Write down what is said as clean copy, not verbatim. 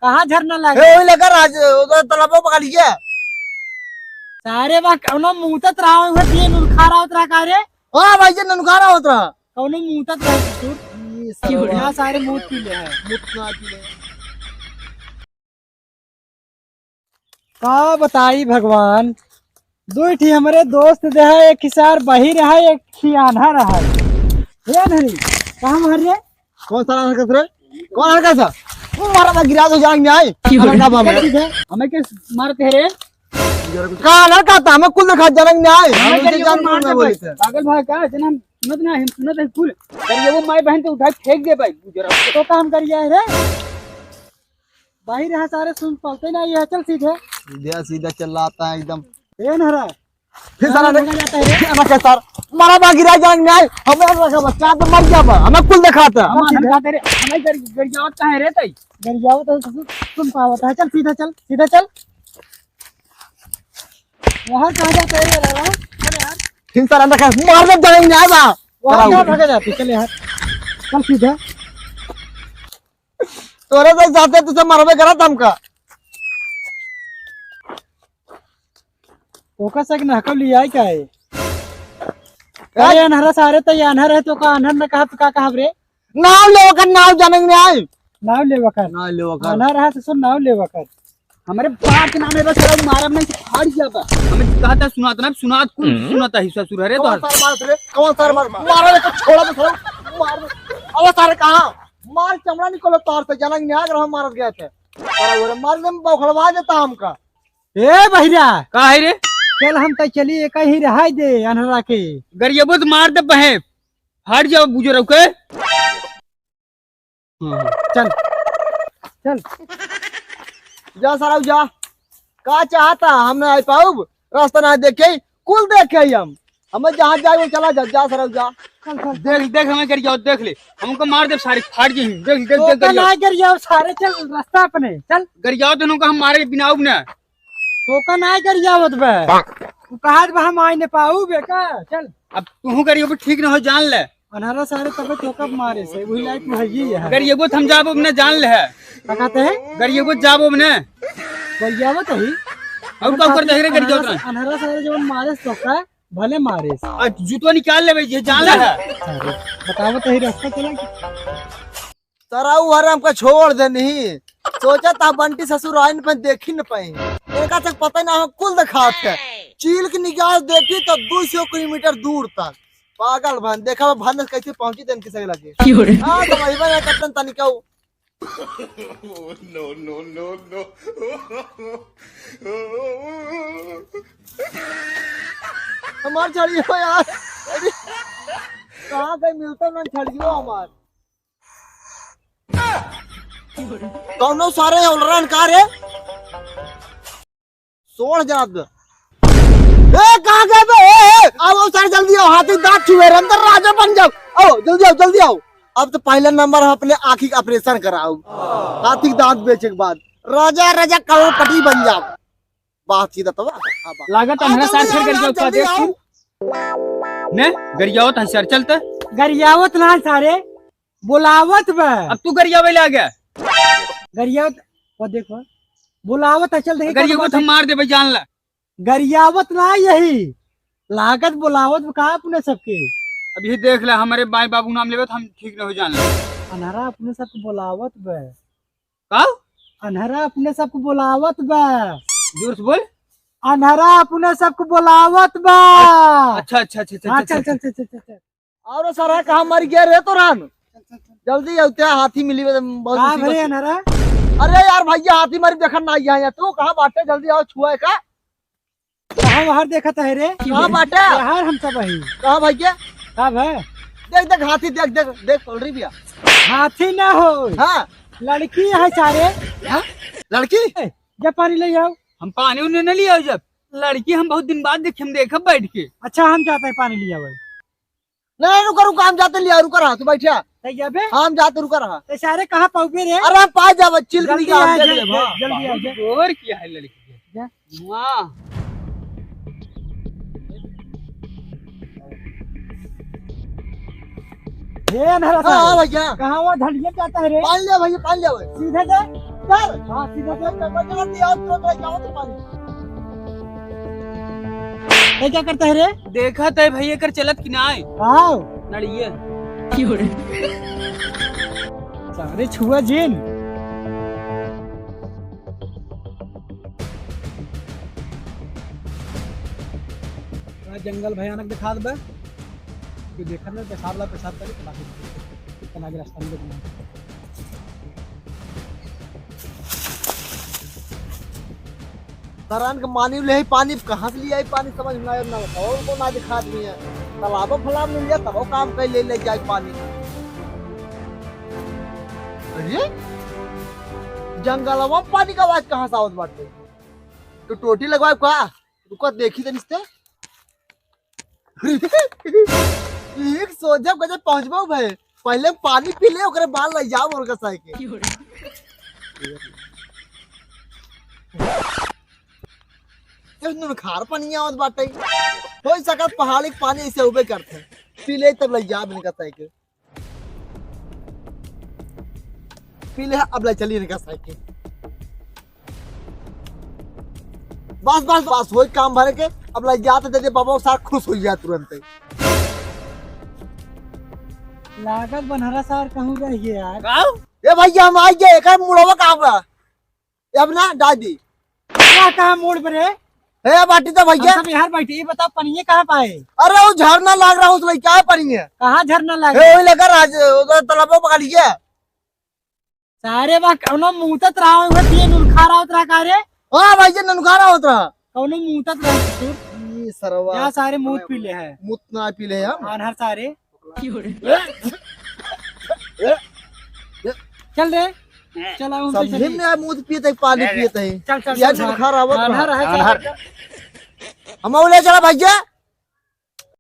कहाँ झरना लगा वही लेकर आज उधर तालाबों पकड़ लिया। सारे बा कौनो मुंहतत रहा हुआ ये नुनखा रहा उतरा का रे। हाँ भाई जी ननकारा होता कौनो मुंहतत रहा तू यहाँ सारे मुंह पी ले हैं का बताई भगवान। दो ठी हमारे दोस्त जो है एक खिसार बही रहा है एक खियाना रहा है ये नहीं कहाँ मर रे कौन सा हरकत रे कौन हरकत था मारा था गिरा तो जाएंगे आए हमें के मारते रे कहाँ लड़का था हमें कुल दिखा जाएंगे आए पागल भाई का जना सुनत ना हम सुनत है कुल करिए वो माई बहन तो उठा फेंक दे भाई जरा तो काम करिए रे भाई रहा सारे सुन पाते ना ये चल सीधे सीधा सीधा चल रहा है एकदम ये नहरा फिर सारा लगा जाता है रे हमें सर मारा बा गिरा जाएंगे आए हमें रखा बच्चा तो मर गया हमें कुल दिखाता हम खाते रे हमें गरियावत कहां है रे तई गरियावत तो सुन पावत है चल सीधा चल वहां कहां जाता है रे यार फिर सारा देखा मार दे जाएंगे आए बा वहां क्या भाग जाती चल यार चल सीधा तोरे से जाते तुझे मरवे करा हमका ओका सक नहकल लिया क्या है अरे अनहरा सारे तो ये अनहर है तो का अनहर ने कहा रे नाव ले वकर नाव जानेंगे आए नाव ले वकर नाव ले वकर अनहर है तो सुन नाव ले वकर हमारे बाप के नाम है बस चलो मारा नहीं फाड़ गया बा हमें कहा था सुनात ना सुनात कुल सुनाता हिस्सा सुर रे तो कौन सर मारा तो छोड़ा तो मार अब सारे कहां मार चमड़ा निकलो तार से जानेंगे आगे हम मार गए थे अरे मार दे बखड़वा देता हमका ए बहिरा का है रे चल हम तो चली एक ही रहाई दे अनहरा के गरियबो तो मार दे बहे फाड़ जाओ बुजुर्ग के चल जा सारा जा का चाहता हम आई पाऊ रास्ता ना देखे कुल देखे हमें जहाँ जाए चला जा सारा जा देख हमें गरिया देख ले हमको मार दे सारी फाड़ जी देख गरिया सारे चल रास्ता अपने चल गरिया दोनों को हम मारे बिना उगने तो ना गरिया होत बे तू कहा बा हम आई ने पाऊ बेका चल अब तू गरियो ठीक न हो जान ले अनहरा सारे तब तो मारे से वही लाइक है ये है गरियो हम जाबो ने जान ले है का कहते हैं गरियो जाबो ने गरिया तो ही अब का कर दे रे गरियो अनहरा सारे जब मारे तो का भले मारे जूतो निकाल ले ये जान ले है बताओ तो ही रास्ता चला तराऊ हर हमका छोड़ दे नहीं सोचा था बंटी ससुर आइन पर देखी न पाए एक तक पता ना कुल दिखात है चील की निगाह देखी तो 200 किलोमीटर दूर तक पागल भन देखा भन कैसे पहुंची तन किसे लगे हां तो वही बना कतन तनिका नो हमार छड़ियो यार कहां कहीं मिलता ना छड़ियो हमार कौनो सारे उलरन का रे सोड़ जाद ए कहां गए बे आओ सारे जल्दी आओ हाथी दांत छुए अंदर राजा बन जाओ आओ जल्दी आओ अब तो पहला नंबर है अपने आंखी का ऑपरेशन कराओ हाथी दांत बेचे के बाद राजा करोड़पति बन जाओ बात सीधा तो लागत हमरा साथ फिर गरियो का देख ने गरियावत हंसर चलते गरियावत ना सारे बुलावत बे अब तू गरियावे ले आ गया गरियावत वो देखो बुलावत है चल देखो गरियावत हम मार दे भाई जान ला गरियावत ना यही लागत बुलावत का अपने सबके अब ये देख ले हमारे माई बाबू नाम लेवे तो हम ठीक न हो जान ले अनहरा अपने सबको बुलावत बे का अनहरा अपने सबको बुलावत बे जोर से बोल अनहरा अपने सबको बुलावत बे अच्छा चल और सारा कहां मर गया रे तो रान जल्दी आते हाथी मिली बहुत भरे अनहरा अरे यार भैया हाथी मर देखन ना आया तू कहां बाटे जल्दी आओ छुआ का कहां बाहर देखत है रे कहां बाटे बाहर हम सब ही कहां भैया कब है देख हाथी देख बोल रही भैया हाथी ना हो हाँ लड़की है सारे लड़की जब पानी ले आओ हम पानी उन्हें न लिया जब लड़की हम बहुत दिन बाद देखे हम देखा बैठ के अच्छा हम जाते हैं पानी लिया भाई नहीं रुका हम जाते लिया रुका रहा तू बैठा हम जाते रुका रहा तो सारे कहाँ पहुँचे रे अरे हम पा जा चिल जल्दी आ जा और क्या है लड़की वाह हे अनहरा हाँ भैया कहाँ वो धड़िया जाता है रे पान लिया भैया पान लिया सीधे जा चल हाँ सीधा से पेपर जलाती आओ तो जाओ तो पानी ये क्या करता है रे? देखा तय भैया कर चलत कि ना आए आओ नड़िए सारे छुआ जिन जंगल भयानक दिखा दे कि देखा ना पेशाब करे तो बाकी इतना आगे रास्ता में देखना सरान के मानी ले पानी कहाँ से लिया पानी समझ में ना बताओ को ना दिखा दी है तालाबों फलाब मिल गया तब वो काम कर ले जाए पानी अरे जंगलवा में पानी का आवाज कहाँ से आवत बाटे तो टोटी लगवाए का रुको देखी तो निस्ते एक सोजब गजब पहुंचबो भाई पहले पानी पी ले ओकरे बाद ले जाओ मोर का साइकिल इस खार पानी आवत बाटे हो सकत पहाड़ी के पानी ऐसे उबे करते पी ले तब ले जा इनका साइकिल पी ले अब ले चली इनका साइकिल बस बस बस हो काम भरे के अब ले जाते दे बाबा साथ खुश हो जाए तुरंत लागत बनहरा सार कहूँ रहिए यार ए भैया हम आई गए एक मुड़वा काम बा अब ना दादी क्या कहा मोड़ पर है? ए बाटी तो भैया सब यहाँ बैठे ये बताओ पनिये कहाँ पाए? अरे वो झरना लाग रहा उस क्या पड़ी है कहाँ झरना ए लगे? वही लेकर आज उधर तालाबों पकड़ लिया सारे बा कौनो मुंहतत रहा हुआ थी नुलखा रहा उतरा का रे? हां भाई जी ननखारा होता कौनो मुंहतत रहा तू ये सरवा यहाँ सारे मुंह पी ले है मुत ना पी ले हम अनहर सारे चल रे चल हम पे समझे चली में मुंह पीते पानी पीते चल चल यार ननखारा होता अनहर है हम ले चला भैया